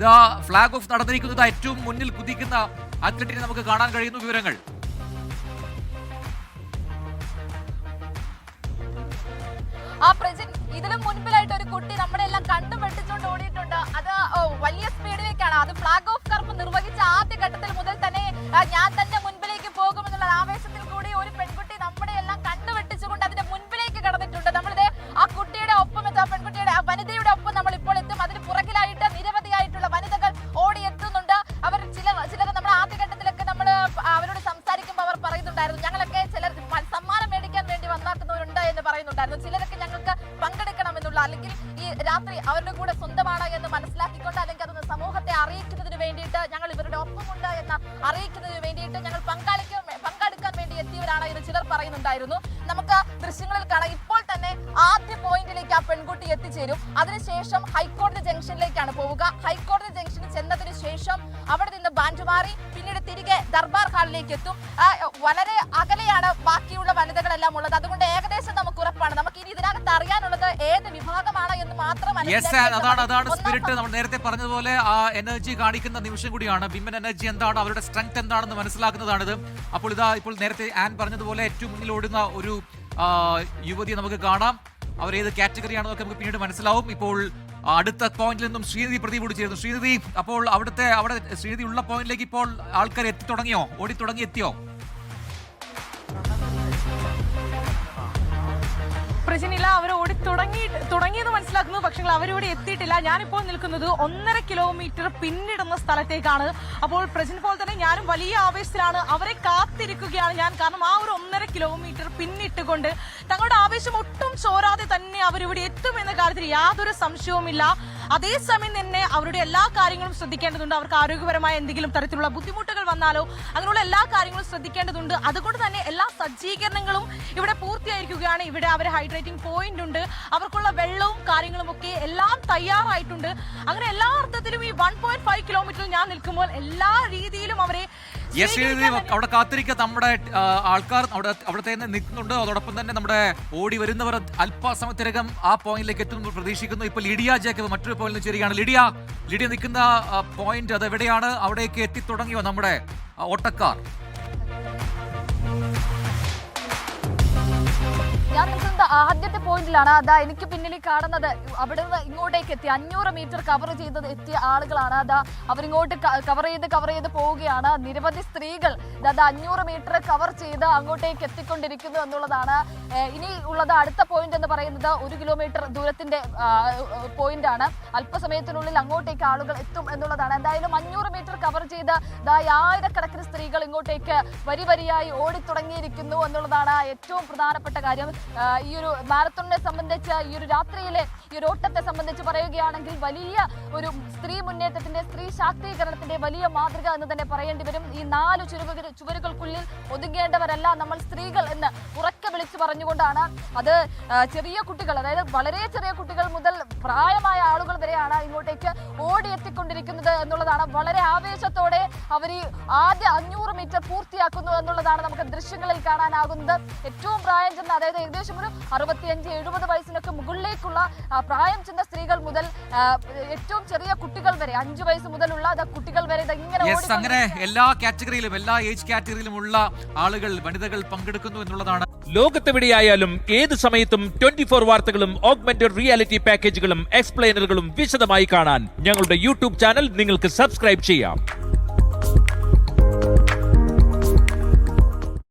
ഇതാ flag off നടന്നിരിക്കുന്നത്. ഏറ്റവും മുന്നിൽ കുതിക്കുന്ന അത്ലറ്റിനെ നമുക്ക് കാണാൻ കഴിയുന്നു. വിവരങ്ങൾ ഇതിലും മുൻപിലായിട്ട് ഒരു കുട്ടി നമ്മുടെ എല്ലാം കണ്ണു വെട്ടിച്ചുകൊണ്ട് ഓടിയിട്ടുണ്ട്. അത് വലിയ സ്പീഡിലേക്കാണ്. അത് ഫ്ലാഗ് ഓഫ് കർമ്മം നിർവഹിച്ച ആദ്യ ഘട്ടത്തിൽ മുതൽ തന്നെ ഞാൻ തന്നെ മുൻപിലേക്ക് പോകുമെന്നുള്ള ആവേശത്തിൽ കൂടി ഒരു പെൺകുട്ടി നമ്മുടെ എല്ലാം കണ്ണു വെട്ടിച്ചുകൊണ്ട് അതിന്റെ മുൻപിലേക്ക് കടന്നിട്ടുണ്ട്. നമ്മളിത് ആ കുട്ടിയുടെ ഒപ്പം എത്തും, ആ പെൺകുട്ടിയുടെ ആ വനിതയുടെ ഒപ്പം നമ്മൾ ഇപ്പോൾ എത്തും. അതിന് പുറകിലായിട്ട് നിരവധിയായിട്ടുള്ള വനിതകൾ ഓടിയെത്തുന്നുണ്ട്. അവർ ചിലർ നമ്മുടെ ആദ്യഘട്ടത്തിലൊക്കെ നമ്മൾ അവരോട് സംസാരിക്കുമ്പോൾ അവർ പറയുന്നുണ്ടായിരുന്നു, ഞങ്ങളൊക്കെ ചിലർ സമ്മാനം മേടിക്കാൻ വേണ്ടി വന്നാക്കുന്നവരുണ്ട് എന്ന് പറയുന്നുണ്ടായിരുന്നു. ചിലരൊക്കെ ഞങ്ങൾക്ക് പങ്കെടുക്കണമെന്നുള്ള, അല്ലെങ്കിൽ ഈ രാത്രി അവരുടെ കൂടെ സ്വന്തമാണ് എന്ന് മനസ്സിലാക്കിക്കൊണ്ട്, അല്ലെങ്കിൽ അതൊന്ന് സമൂഹത്തെ അറിയിക്കുന്നതിന് വേണ്ടിയിട്ട് ഞങ്ങൾ ഇവരുടെ ഒപ്പമുണ്ട് എന്ന് അറിയിക്കുന്നതിന് വേണ്ടിയിട്ട് ഞങ്ങൾ പങ്കെടുക്കാൻ വേണ്ടി എത്തിയവരാണ് എന്ന് ചിലർ പറയുന്നുണ്ടായിരുന്നു. നമുക്ക് ദൃശ്യങ്ങളിൽ കാണാം. ഇപ്പോൾ തന്നെ ആദ്യ പോയിന്റിലേക്ക് ആ പെൺകുട്ടി എത്തിച്ചേരും. അതിനുശേഷം ഹൈക്കോടതി ജംഗ്ഷനിലേക്കാണ് പോവുക. ഹൈക്കോടതി ജംഗ്ഷനിൽ ചെന്നതിന് ശേഷം അവിടെ നിന്ന് ബാൻഡുമാറി പിന്നീട് തിരികെ ദർബാർ ഹാളിലേക്ക് എത്തും. വളരെ അകലെയാണ് ബാക്കിയുള്ള വനിതകളെല്ലാം ഉള്ളത്. അതുകൊണ്ട് ഏകദേശം നമുക്ക് ഉറപ്പാണ്. നമുക്ക് ഇനി ഇതിനകത്ത് അറിയാനുള്ളത് ഏത് വിഭാഗമാണ് എന്ന് മാത്രം. അതാണ് സ്പിരിറ്റ്. നമ്മൾ നേരത്തെ പറഞ്ഞതുപോലെ ആ എനർജി കാണിക്കുന്ന നിമിഷം കൂടിയാണ്. വിമൻ എനർജി എന്താണ്, അവരുടെ സ്ട്രെങ്ത് എന്താണെന്ന് മനസ്സിലാക്കുന്നതാണിത്. അപ്പോൾ ഇപ്പോൾ നേരത്തെ ആൻ പറഞ്ഞതുപോലെ ഏറ്റവും മുന്നിൽ ഓടുന്ന ഒരു യുവതിയെ നമുക്ക് കാണാം. അവർ ഏത് കാറ്റഗറി ആണെന്നൊക്കെ നമുക്ക് പിന്നീട് മനസ്സിലാവും. ഇപ്പോൾ അടുത്ത പോയിന്റിൽ നിന്നും ശ്രീനിധി പ്രതികൂടി ചേരുന്നു. ശ്രീനിധി, അപ്പോൾ അവിടെ ശ്രീനിധി ഉള്ള പോയിന്റിലേക്ക് ഇപ്പോൾ ആൾക്കാർ എത്തി തുടങ്ങിയോ? എത്തിയോ? പ്രശ്നമില്ല, അവർ ഓടി തുടങ്ങിയെന്ന് മനസ്സിലാക്കുന്നു. പക്ഷേ അവരിവിടെ എത്തിയിട്ടില്ല. ഞാനിപ്പോൾ നിൽക്കുന്നത് 1.5 കിലോമീറ്റർ പിന്നിടുന്ന സ്ഥലത്തേക്കാണ്. അപ്പോൾ പ്രജന്റ് പോലെ തന്നെ ഞാനും വലിയ ആവേശത്തിലാണ്. അവരെ കാത്തിരിക്കുകയാണ് ഞാൻ. കാരണം ആ ഒരു 1.5 കിലോമീറ്റർ പിന്നിട്ടുകൊണ്ട് തങ്ങളുടെ ആവേശം ഒട്ടും ചോരാതെ തന്നെ അവരിവിടെ എത്തുമെന്ന കാര്യത്തിൽ യാതൊരു സംശയവുമില്ല. അതേസമയം തന്നെ അവരുടെ എല്ലാ കാര്യങ്ങളും ശ്രദ്ധിക്കേണ്ടതുണ്ട്. അവർക്ക് ആരോഗ്യപരമായ എന്തെങ്കിലും തരത്തിലുള്ള ബുദ്ധിമുട്ടുകൾ വന്നാലോ അങ്ങനെയുള്ള എല്ലാ കാര്യങ്ങളും ശ്രദ്ധിക്കേണ്ടതുണ്ട്. അതുകൊണ്ട് തന്നെ എല്ലാ സജ്ജീകരണങ്ങളും ഇവിടെ പൂർത്തിയായിരിക്കുകയാണ്. ഇവിടെ അവർ ഹൈഡ്രേറ്റിംഗ് പോയിന്റ് ഉണ്ട്, അവർക്കുള്ള വെള്ളവും കാര്യങ്ങളും ഒക്കെ എല്ലാം തയ്യാറായിട്ടുണ്ട്. അങ്ങനെ എല്ലാ അർത്ഥത്തിലും ഈ 1.5 കിലോമീറ്ററിൽ ഞാൻ നിൽക്കുമ്പോൾ എല്ലാ രീതിയിലും അവരെ അവിടെ കാത്തിരിക്കുക. നമ്മുടെ ആൾക്കാർ അവിടെ തന്നെ നിൽക്കുന്നുണ്ട്. അതോടൊപ്പം തന്നെ നമ്മുടെ ഓടി വരുന്നവർ അല്പസമയത്തിനകം ആ പോയിന്റിലേക്ക് എത്തുന്നു പ്രതീക്ഷിക്കുന്നു. ഇപ്പോൾ ലിഡിയ ജേക്കബ് മറ്റൊരു പോയിന്റിൽ ചേരുകയാണ്. ലിഡിയ നിൽക്കുന്ന പോയിന്റ് അത് എവിടെയാണ്? അവിടേക്ക് എത്തിത്തുടങ്ങിയോ നമ്മുടെ ഓട്ടക്കാർ? ഞാൻ നിൽക്കുന്നത് ആദ്യത്തെ പോയിന്റിലാണ്. അതാ എനിക്ക് പിന്നിൽ കാണുന്നത്. അവിടെ നിന്ന് ഇങ്ങോട്ടേക്ക് എത്തി 500 മീറ്റർ കവർ ചെയ്ത് എത്തിയ ആളുകളാണ്. അതാ അവരിങ്ങോട്ട് കവർ ചെയ്ത് പോവുകയാണ്. നിരവധി സ്ത്രീകൾ അതാ 500 മീറ്റർ കവർ ചെയ്ത് അങ്ങോട്ടേക്ക് എത്തിക്കൊണ്ടിരിക്കുന്നു എന്നുള്ളതാണ്. ഇനി ഉള്ളത് അടുത്ത പോയിന്റ് എന്ന് പറയുന്നത് 1 കിലോമീറ്റർ ദൂരത്തിന്റെ പോയിന്റ് ആണ്. അല്പസമയത്തിനുള്ളിൽ അങ്ങോട്ടേക്ക് ആളുകൾ എത്തും എന്നുള്ളതാണ്. എന്തായാലും 500 മീറ്റർ കവർ ചെയ്ത് ആയിരക്കണക്കിന് സ്ത്രീകൾ ഇങ്ങോട്ടേക്ക് വരിയായി ഓടിത്തുടങ്ങിയിരിക്കുന്നു എന്നുള്ളതാണ് ഏറ്റവും പ്രധാനപ്പെട്ട കാര്യം. ഈ ഒരു മാരത്തോണിനെ സംബന്ധിച്ച്, ഈ ഒരു രാത്രിയിലെ ഈ ഒരു ഓട്ടത്തെ സംബന്ധിച്ച് പറയുകയാണെങ്കിൽ വലിയ ഒരു സ്ത്രീ മുന്നേറ്റത്തിന്റെ, സ്ത്രീ ശാക്തീകരണത്തിന്റെ വലിയ മാതൃക എന്ന് തന്നെ പറയേണ്ടി വരും. ഈ 4 ചുവരുകൾക്കുള്ളിൽ ഒതുങ്ങേണ്ടവരല്ല നമ്മൾ സ്ത്രീകൾ എന്ന് ഉറക്കെ വിളിച്ചു പറഞ്ഞുകൊണ്ടാണ് അത് ചെറിയ കുട്ടികൾ, അതായത് വളരെ ചെറിയ കുട്ടികൾ മുതൽ പ്രായമായ ആളുകൾ വരെയാണ് ഇങ്ങോട്ടേക്ക് ഓടിയെത്തിക്കൊണ്ടിരിക്കുന്നത് എന്നുള്ളതാണ്. വളരെ ആവേശത്തോടെ അവർ ഈ ആദ്യ 500 മീറ്റർ പൂർത്തിയാക്കുന്നു എന്നുള്ളതാണ് നമുക്ക് ദൃശ്യങ്ങളിൽ കാണാനാകുന്നത്. ഏറ്റവും പ്രായം ചെന്ന, അതായത് ഏകദേശം ഒരു 65-70 വയസ്സിനൊക്കെ മുകളിലേക്കുള്ള പ്രായം ചെന്ന സ്ത്രീകൾ മുതൽ ഏറ്റവും ചെറിയ കുട്ടികൾ വരെ, 5 വയസ്സ് മുതലുള്ള കുട്ടികൾ വരെ അങ്ങനെ എല്ലാ കാറ്റഗറിയിലും, എല്ലാ ഏജ് കാറ്റഗറിയിലുമുള്ള ആളുകൾ, വനിതകൾ പങ്കെടുക്കുന്നു എന്നുള്ളതാണ്. ലോകത്തെവിടെയായാലും ഏത് സമയത്തും 24 വാർത്തകളും ഓഗ്മെന്റഡ് റിയാലിറ്റി പാക്കേജുകളും എക്സ്പ്ലെയിനറുകളും വിശദമായി കാണാൻ ഞങ്ങളുടെ യൂട്യൂബ് ചാനൽ നിങ്ങൾക്ക് സബ്സ്ക്രൈബ് ചെയ്യാം.